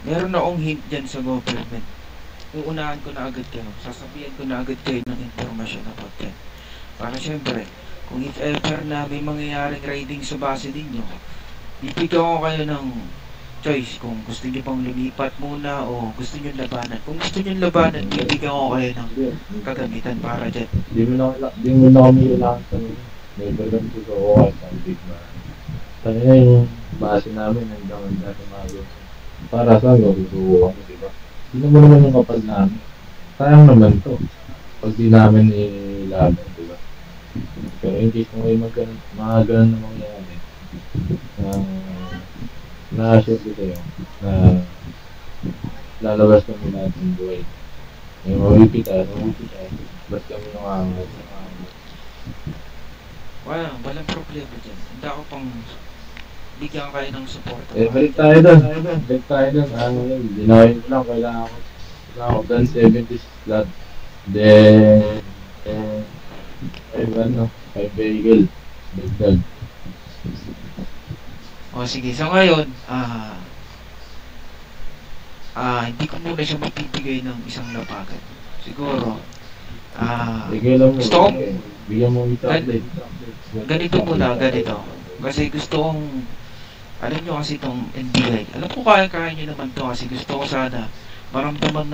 Meron akong hint dyan sa government. Uunahan ko na agad kayo. Sasabihan ko na agad kayo ng informasyon about yan. Para syempre, kung if ever na may mangyayaring raiding sa base ninyo, bibigyan ko kayo ng choice kung gusto nyo pang lumipat muna o gusto nyo labanan. Kung gusto nyo labanan, bibigyan ko kayo ng kagamitan para dyan. Di mo na kami kailangan sa may balang ko o sa big man. Kanina yung base namin hanggang sa mga para sa gusto kami, diba? Sino mo naman yung kapal namin? Sayang naman to. Pag di namin ilaban, diba? Pero in case kung may mga ganun na mangyayari, na-assure ko sa'yo na lalabas kami lahat ng buhay. May mawipita, basta kami nangangat. Walang problema dyan. Hindi ako pang bigyan kayo ng support. Balik tayo doon. Dinawin ko lang, kailangan ko done 70 slot. Then, 5 vehicle. Dagdag. O sige, so ngayon, hindi ko muna siya mapipigay ng isang lapagan. Siguro, gusto kong, bigyan mo ito update. ganito muna, ganito. Kasi gusto kong, alam nyo kasi itong NBI, alam ko kaya nyo naman to kasi gusto ko sana maramdaman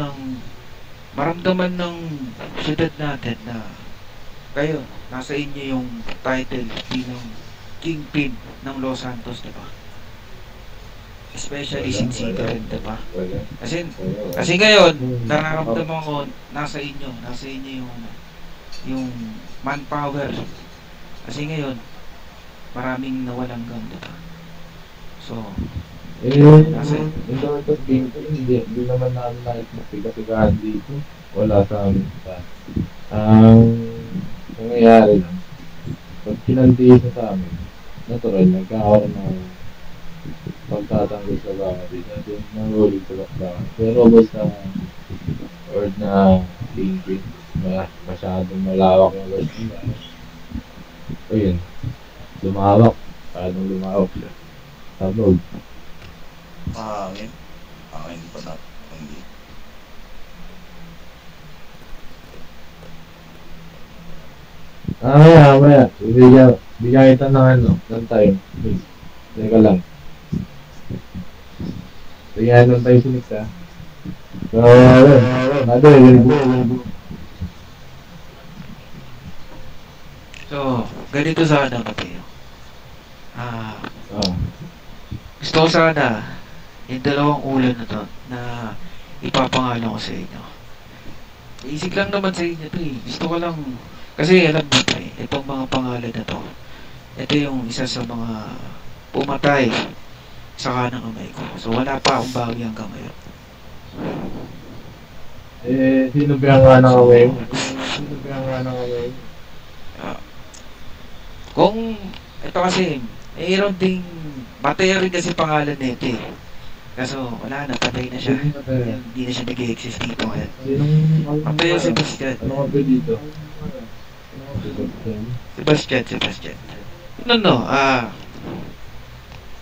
ng syudad natin na kayo, nasa inyo yung title bilang Kingpin ng Los Santos, diba? Especially Sin City rin, diba? Kasi ngayon, nararamdaman ko nasa inyo yung manpower. Kasi ngayon, maraming nawalang gang, diba? So, hindi naman namin nakikita dito. Wala sa amin. Ang nangyayari lang, pag kinantiis na sa amin, natural, nagkakaroon ng pagtatanggol sa baka dito. Then, nangulit sa lockdown. Pero basta word na tingin, masyadong malawak yung word nila. Ayun, lumawak. Masyadong lumawak siya. Tabog. Mahangin. Hangin pa na. Hindi. Maya. Bigyan kita ng time. Please. Teka lang. Bigyan ng time si Nick, ha? So, ganito sana Mateo. Gusto ko sana yung dalawang ulo na to na ipapangalan ko sa inyo. Isig lang naman sa inyo to eh. Gusto ko lang, kasi alam mo pa eh, itong mga pangalan na to, ito yung isa sa mga pumatay sa kanang kamay ko. So wala pa akong bawi hanggang ngayon. Sino ba ang kanang kamay mo? Kung, ito kasi, mayroon ding, Mateo rin kasi pangalan nito eh. Kaso, wala na, patay na siya. Hindi na siya nag-i-exist dito ngayon. Mateo Sebastian. Ano ka ba dito? Sebastian. No.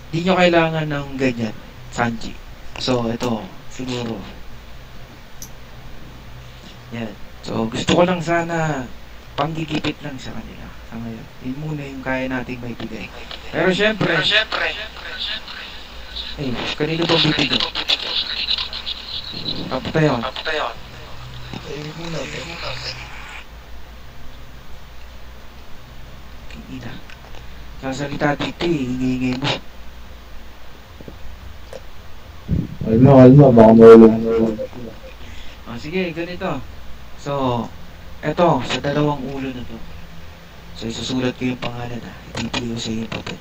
Di nyo kailangan ng ganyan, Sanji. So, ito, siguro. Yan. So, gusto ko lang sana panggigipit lang sa kanila. Sa ngayon. Yun muna yung kaya nating may bigay. Pero syempre, kanino ba bibigay? Papatayon. Muna. Ina. Sasalita dito eh, hingi-hingi mo. Kalma, baka mahulog. Sige, ganito. So, eto, sa dalawang ulo na to. So, isusulat ko yung pangalan ha. Ititiyo sa yung papel.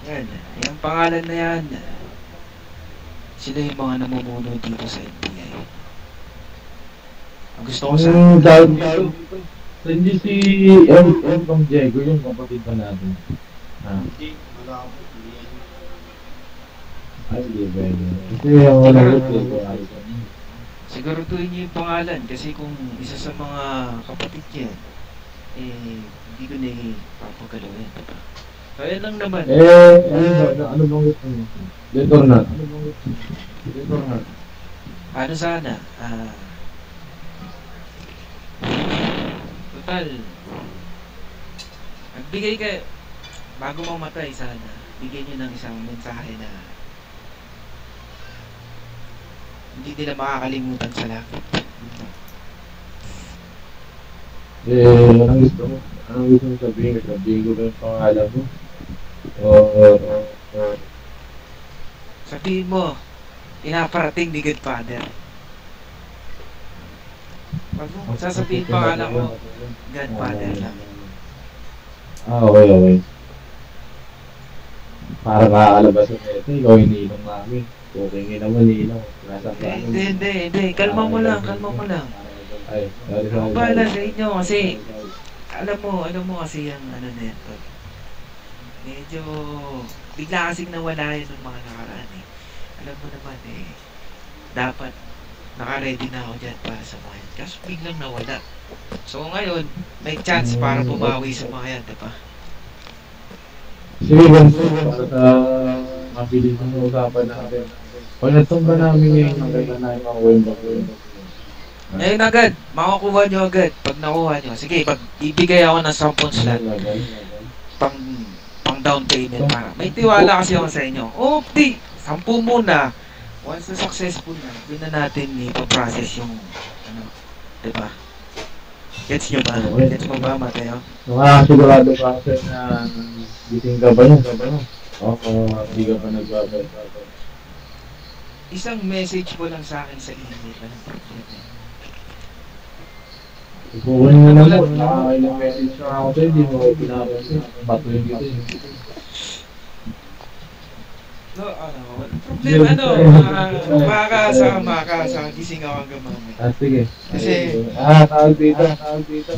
Yan. Yung pangalan na yan, sila yung mga namumuno dito sa NBI. Ang gusto ko sa... Hindi si M. Pang Diego yung kapatid pa natin. Hindi, wala ako. Ay, di ba yun? Kasi yung wala ko siguraduhin niyo yung pangalan kasi kung isa sa mga kapatid niya, hindi ko na ipapagalawin, diba? So, ayan lang naman. Ano bang gusto mo? Dead or not? Dead or not? Ano sana? Total, magbigay ka, bago mamatay sana, bigyan niyo ng isang mensahe na hindi nila makakalimutan sa langit. Anong gusto mo? Anong gusto mo sabihin? Sabihin ko ba yung pangalan mo? Sabihin mo, pinaparating ni Godfather. Pag mo sasabihin pangalan mo, Godfather lang. Okay. Para makakalabas ng ito, ikaw iniinom namin. Okay, naman iniinom. Hindi. Kalma mo lang. Ay, sorry. Ako bahala sa inyo kasi, alam mo kasi yung ano na yan. Medyo, bigla kasing nawala yun ng mga nakaraan eh. Alam mo naman dapat naka-ready na ako dyan para sa mga yan. Kaso biglang nawala. So ngayon, may chance para bumawi sa mga yan, diba? Sige, ganito. Para sa mabilis ng usapan natin. Pag natumba namin ngayon, maganda na yung mga win-back. Ngayon agad, makukuha nyo agad. Pag nakuha nyo, sige, ibigay ako ng 10 slot. Pang down payment para. May tiwala kasi ako sa inyo. Di, 10 muna. Once na successful na, doon na natin ipaprocess yung, diba? Gets nyo ba? Gets mo ba, Mateo? Sigurado pa kasi na gising ka ba yun? Hindi ka pa nagbabay. Isang message mo lang sa akin sa email. Anong problema? Ikukunin mo na mo. Nakakailang message na ako sa'yo. Hindi mo ko pinapansin. Patuloy kita eh. So, problema, makakasa, gising ako hanggang mamaya. Sige. Kasi, tawag dito.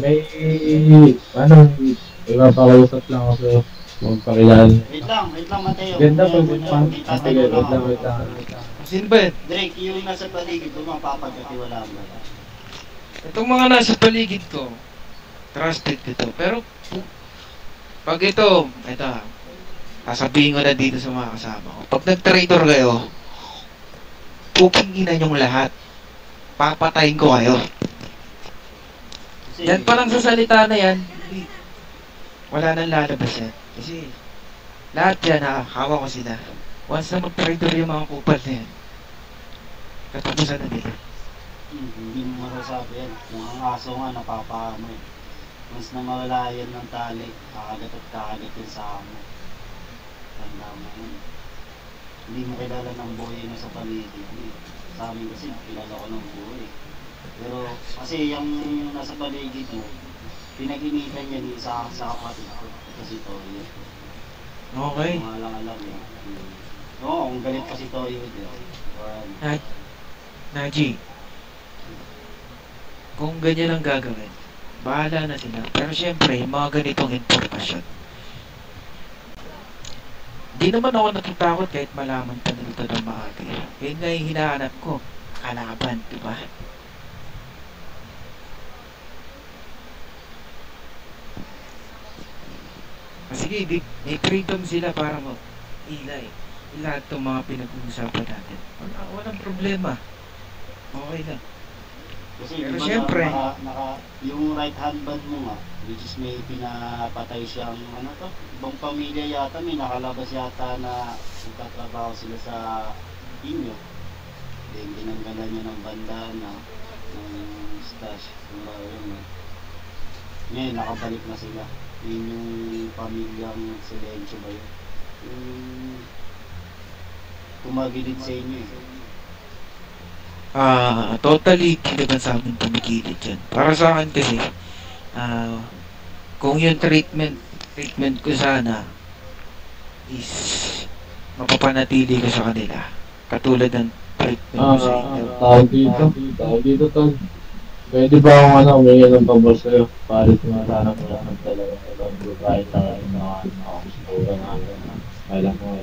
May, ipapakausap lang ako sa'yo. Magpakilala. Wait lang, Mateo. Ganda pa din pa. Sige, wait lang. sino ba yun? Drake, yung nasa paligid mo, mapapagkatiwala mo. Itong mga nasa paligid ko, trusted ko to. Pero, pag ito, sasabihin ko na dito sa mga kasama ko. Pag nag-traitor kayo, pukinginan yung lahat. Papatayin ko kayo. Yan pa lang sa salita na yan, wala nang lalabas yan. Kasi, lahat yan, hawak ko sila. Once na mag-traitor yung mga kupal na yan, katapusan na nila. Hindi mo masasabi yan. Kung ang aso nga, napapano eh. Once na mawala yan ng tali, kakagat yun sa amo. Tanda mo yun. Hindi mo kilala ng buhay mo sa paligid eh. Sa amin kasi, kilala ko ng buhay. Pero, kasi yung nasa paligid mo, pinag-initan niya sa kapatid ko. Kasi Toyo. Okay. Mga lang alam eh. Oo, ang galit pa si Toyo din. Naji, kung ganyan ang gagawin, bahala na sila. Pero syempre, mga ganitong informasyon, di naman ako natatakot kahit malaman pa nito ng maaga. Yun nga yung hinahanap ko, kalaban, diba? Sige, may freedom sila para mag-ilay. Lahat itong mga pinag-uusapan natin. Walang problema. Okay lang. Kasi pero diba syempre, yung right hand band mo nga, which is may pinapatay siyang, ibang pamilya yata, may nakalabas yata na magtatrabaho sila sa inyo. Then tinanggalan niya ng bandana, ng stash, ngayon nakabalik na sila. Yun yung pamilyang Silencio ba yun? Yung tumagilid sa inyo eh. Totally hindi naman sa amin tumigilid yan. Para sa akin kasi, kung yung treatment ko sana is mapapanatili ko sa kanila. Katulad ng treatment ko sa inyo. Tawag dito, tol. Pwede ba akong umiyan ng pabor sa'yo? Palit mo sana ko lang talaga. Kahit na ako gusto ko lang. Kailan mo.